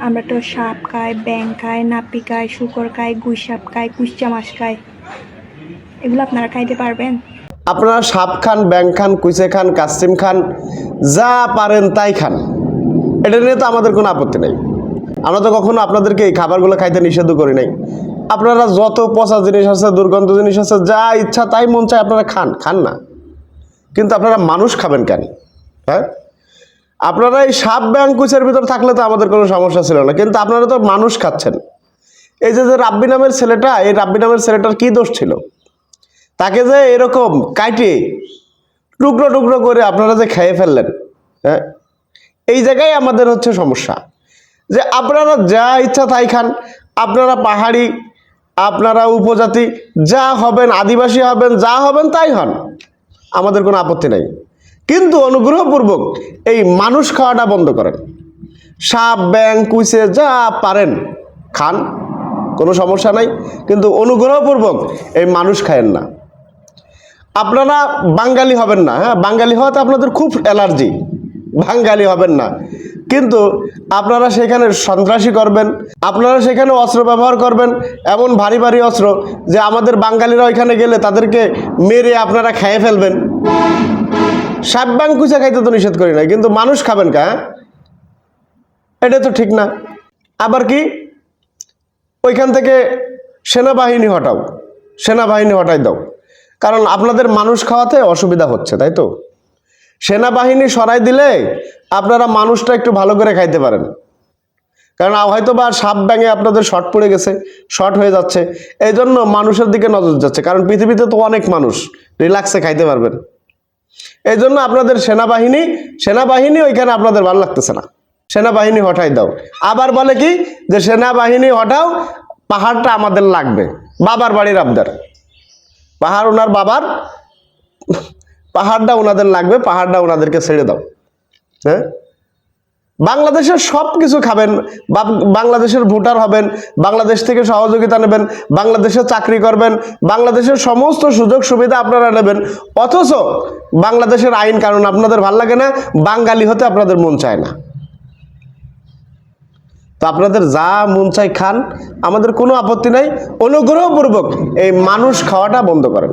আমরা তো সাপ খাই, ব্যাঙ খাই, নাপি খাই, শুকর খাই, গুই সাপ খাই, কুইচা মাছ খাই। এগুলো আপনারা খাইতে পারবেন? আপনারা সাপ খান, ব্যাঙ খান, কুইচে খান, কাসিম খান, যা পারেন তাই খান, এটা নিয়ে তো আমাদের কোনো আপত্তি নেই। আমরা তো কখনো আপনাদেরকে এই খাবারগুলো খাইতে নিষেধ করি নাই। আপনারা যত পচা জিনিস আছে, দুর্গন্ধ জিনিস আছে, যা ইচ্ছা তাই মন চায় আপনারা খান, খান না। কিন্তু আপনারা মানুষ খাবেন কেন? হ্যাঁ, আপনারা এই সাপ ব্যাঙ কুচের ভিতর থাকলে তো আমাদের কোনো সমস্যা ছিল না, কিন্তু আপনারা তো মানুষ খাচ্ছেন। এই যে রাব্বি নামের ছেলেটা, এই রাব্বি নামের ছেলেটার কি দোষ ছিল? তাকে যে এরকম কাটিয়ে টুকরো টুকরো করে আপনারা যে খেয়ে ফেললেন, হ্যাঁ, এই জায়গায় আমাদের হচ্ছে সমস্যা। যে আপনারা যা ইচ্ছা তাই খান, আপনারা পাহাড়ি, আপনারা উপজাতি, যা হবেন, আদিবাসী হবেন, যা হবেন তাই হন, আমাদের কোনো আপত্তি নাই। কিন্তু অনুগ্রহপূর্বক এই মানুষ খাওয়াটা বন্ধ করেন। সাপ ব্যাঙ কুইচে যা পারেন খান, কোনো সমস্যা নাই, কিন্তু অনুগ্রহপূর্বক এই মানুষ খায়েন না। আপনারা বাঙালি হবেন না, হ্যাঁ, বাঙালি হওয়াতে আপনাদের খুব অ্যালার্জি, বাঙালি হবেন না, কিন্তু আপনারা সেখানে সন্ত্রাসী করবেন, আপনারা সেখানে অস্ত্র ব্যবহার করবেন, এমন ভারী ভারী অস্ত্র যে আমাদের বাঙালিরা ওইখানে গেলে তাদেরকে মেরে আপনারা খেয়ে ফেলবেন। সাপ ব্যাঙ কুচা খাইতে তো নিষেধ করি না, কিন্তু মানুষ খাবেন কা? এটা তো ঠিক না। আবার কি ওইখান থেকে সেনাবাহিনী হটাও, সেনাবাহিনী হটাই দাও, কারণ আপনাদের মানুষ খাওয়াতে অসুবিধা হচ্ছে, তাই তো? সেনাবাহিনী সরাই দিলে আপনারা মানুষটা একটু ভালো করে খাইতে পারেন, কারণ হয়তো বা সাপ ব্যাঙে আপনাদের শর্ট পড়ে গেছে, শর্ট হয়ে যাচ্ছে, এই জন্য মানুষের দিকে নজর যাচ্ছে, কারণ পৃথিবীতে তো অনেক মানুষ, রিল্যাক্সে খাইতে পারবেন। এই জন্য আপনাদের সেনাবাহিনী ওইখানে আপনাদের ভালো লাগতেছে না, সেনাবাহিনী হটাই দাও। আবার বলে কি যে সেনাবাহিনী হটাও, পাহাড়টা আমাদের লাগবে, বাবার বাড়ির আবদার, পাহাড় ওনার বাবার, পাহাড়টা ওনাদের লাগবে, পাহাড়টা ওনাদেরকে ছেড়ে দাও। হ্যাঁ, বাংলাদেশের সব কিছু খাবেন, বাংলাদেশের ভোটার হবেন, বাংলাদেশ থেকে সহযোগিতা নেবেন, বাংলাদেশে চাকরি করবেন, বাংলাদেশের সমস্ত সুযোগ সুবিধা আপনারা নেবেন, অথচ বাংলাদেশের আইন কানুন আপনাদের ভাল লাগে না, বাঙালি হতে আপনাদের মন চায় না। তো আপনাদের যা মন চাই খান, আমাদের কোনো আপত্তি নাই। অনুগ্রহপূর্বক এই মানুষ খাওয়াটা বন্ধ করেন।